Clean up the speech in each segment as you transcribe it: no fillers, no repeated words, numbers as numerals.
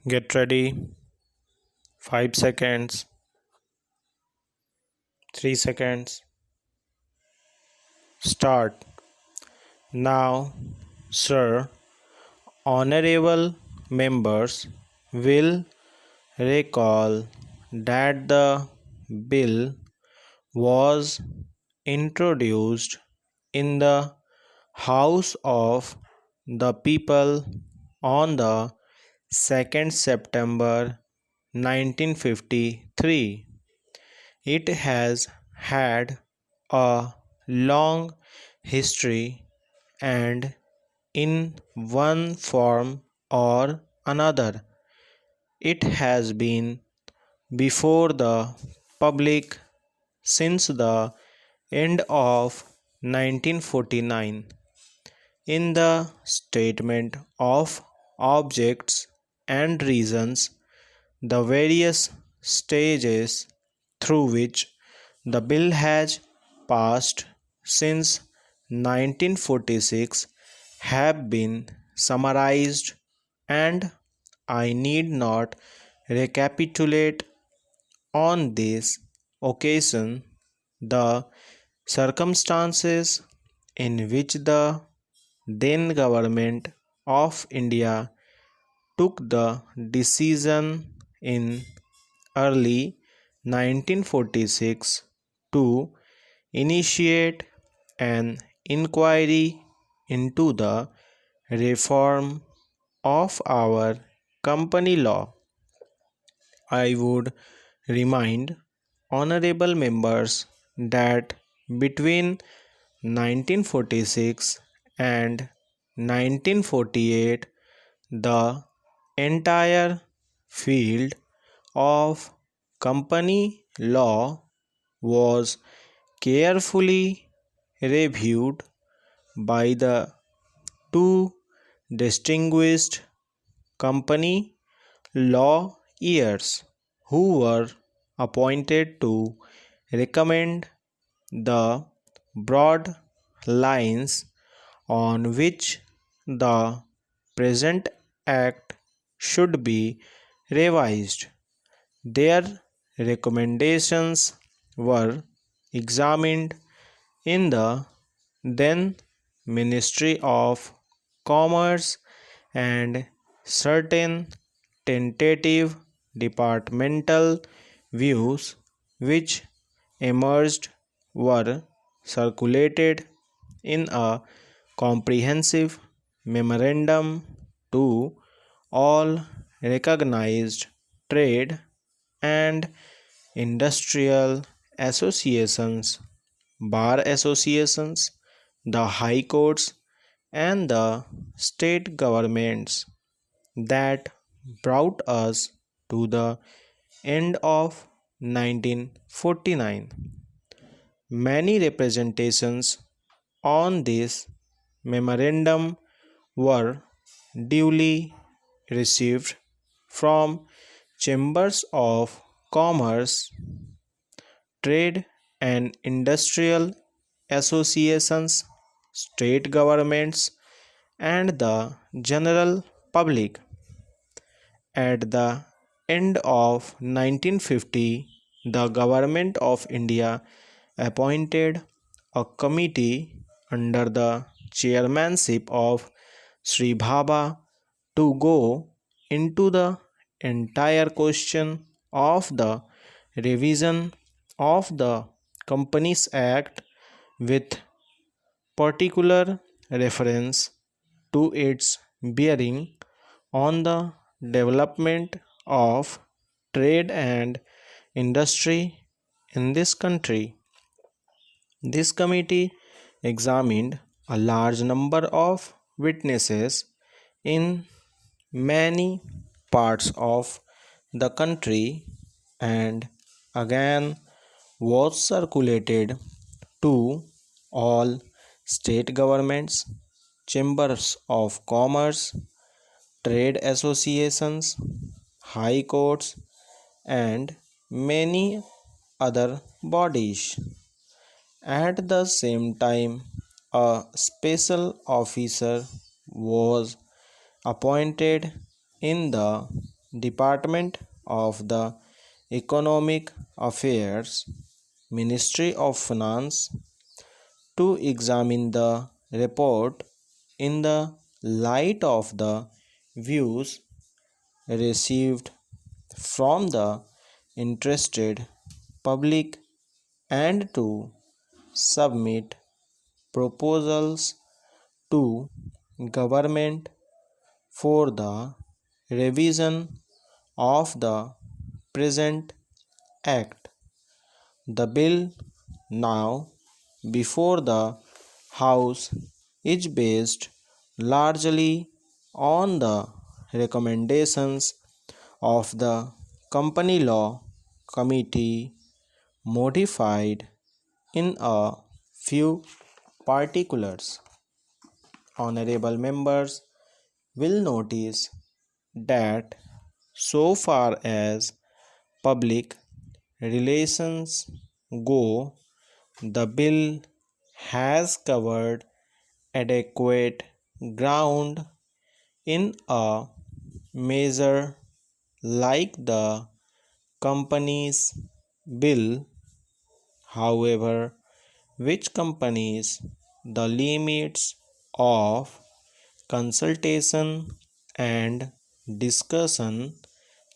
Get ready. 5 seconds. 3 seconds. Start. Now, sir, honorable members will recall that the bill was introduced in the House of the People on the 2nd September 1953. It has had a long history, and in one form or another, it has been before the public since the end of 1949. In the statement of objects and reasons, the various stages through which the bill has passed since 1946 have been summarized, and I need not recapitulate on this occasion the circumstances in which the then government of India took the decision in early 1946 to initiate an inquiry into the reform of our company law. I would remind honorable members that between 1946 and 1948, the entire field of company law was carefully reviewed by the two distinguished company lawyers who were appointed to recommend the broad lines on which the present act should be revised. Their recommendations were examined in the then Ministry of Commerce, and certain tentative departmental views which emerged were circulated in a comprehensive memorandum to all recognized trade and industrial associations, bar associations, the high courts, and the state governments that brought us to the end of 1949. Many representations on this memorandum were duly received from chambers of commerce, trade and industrial associations, state governments, and the general public. At the end of 1950, the Government of India appointed a committee under the chairmanship of Sri Bhabha to go into the entire question of the revision of the Companies Act with particular reference to its bearing on the development of trade and industry in this country. This committee examined a large number of witnesses in many parts of the country, and again was circulated to all state governments, chambers of commerce, trade associations, high courts, and many other bodies. At the same time, a special officer was appointed in the Department of the Economic Affairs, Ministry of Finance, to examine the report in the light of the views received from the interested public and to submit proposals to government for the revision of the present act. The bill now before the House is based largely on the recommendations of the Company Law Committee, modified in a few particulars. Honorable members will notice that so far as public relations go, the bill has covered adequate ground in a measure like the Companies Bill. However, which companies the limits of consultation and discussion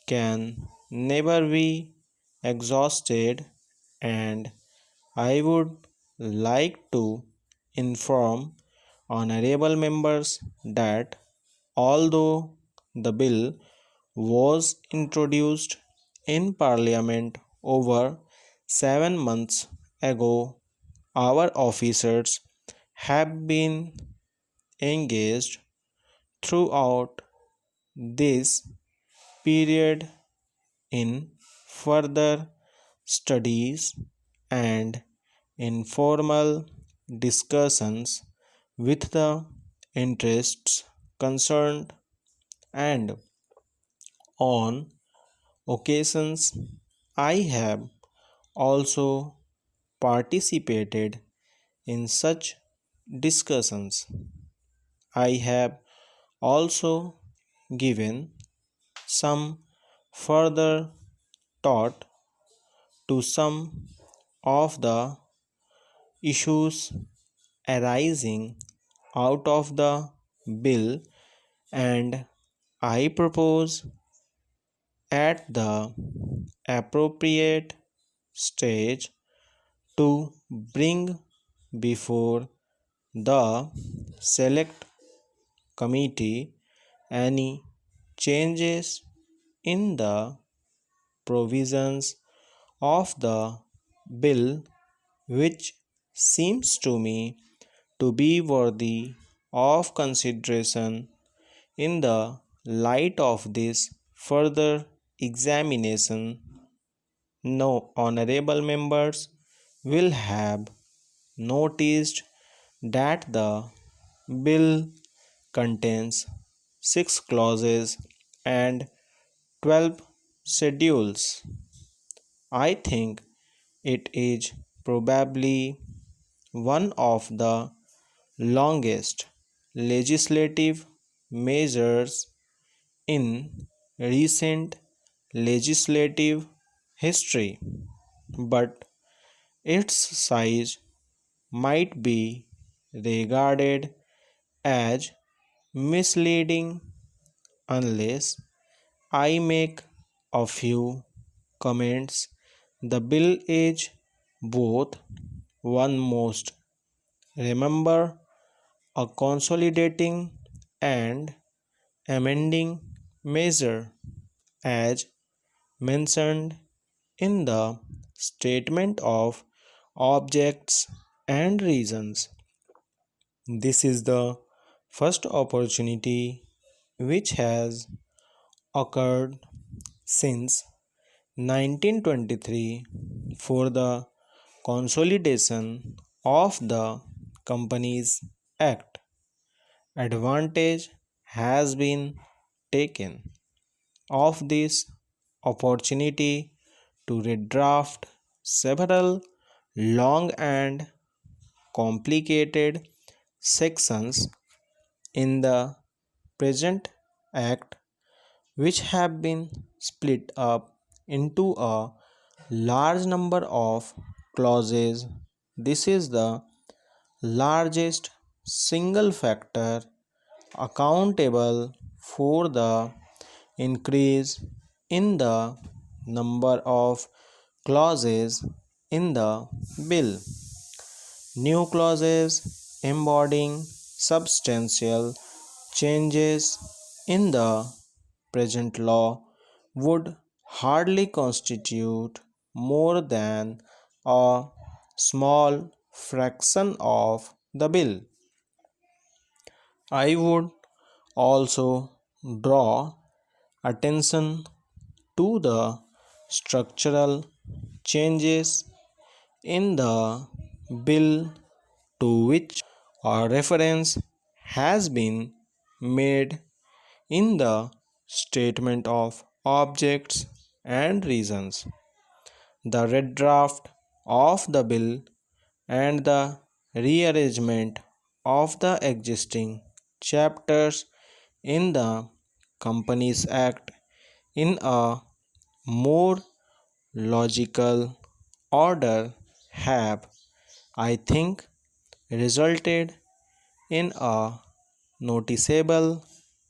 can never be exhausted, and I would like to inform honorable members that although the bill was introduced in Parliament over 7 months ago, our officers have been engaged throughout this period in further studies and informal discussions with the interests concerned, and on occasions I have also participated in such discussions. I have also given some further thought to some of the issues arising out of the bill, and I propose at the appropriate stage to bring before the select committee any changes in the provisions of the bill which seems to me to be worthy of consideration in the light of this further examination. No honorable members will have noticed that the bill contains 6 clauses and 12 schedules. I think it is probably one of the longest legislative measures in recent legislative history, but its size might be regarded as misleading unless I make a few comments. The bill is both one most remember a consolidating and amending measure as mentioned in the statement of objects and reasons. This is the first opportunity which has occurred since 1923 for the consolidation of the Companies Act. Advantage has been taken of this opportunity to redraft several long and complicated sections in the present Act which have been split up into a large number of clauses. This is the largest single factor accountable for the increase in the number of clauses in the bill. New clauses embodying substantial changes in the present law would hardly constitute more than a small fraction of the bill. I would also draw attention to the structural changes in the bill to which a reference has been made in the statement of objects and reasons. The red draft of the bill and the rearrangement of the existing chapters in the Companies Act in a more logical order have, I think, resulted in a noticeable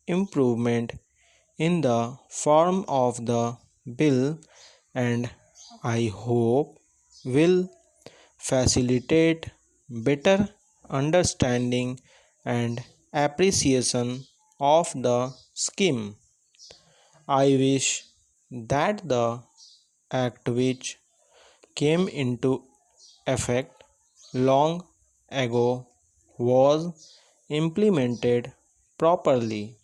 improvement in the form of the bill, and I hope will facilitate better understanding and appreciation of the scheme. I wish that the act which came into effect long ago was implemented properly.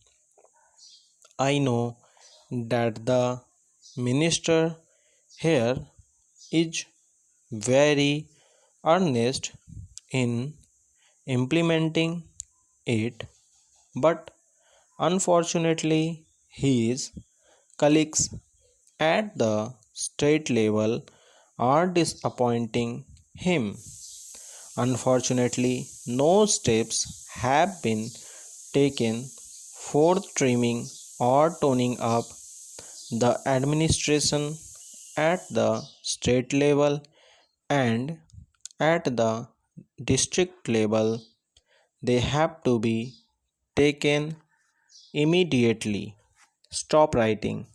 I know that the minister here is very earnest in implementing it, but unfortunately, his colleagues at the state level are disappointing him. Unfortunately, no steps have been taken for trimming or toning up the administration at the state level and at the district level. They have to be taken immediately. Stop writing.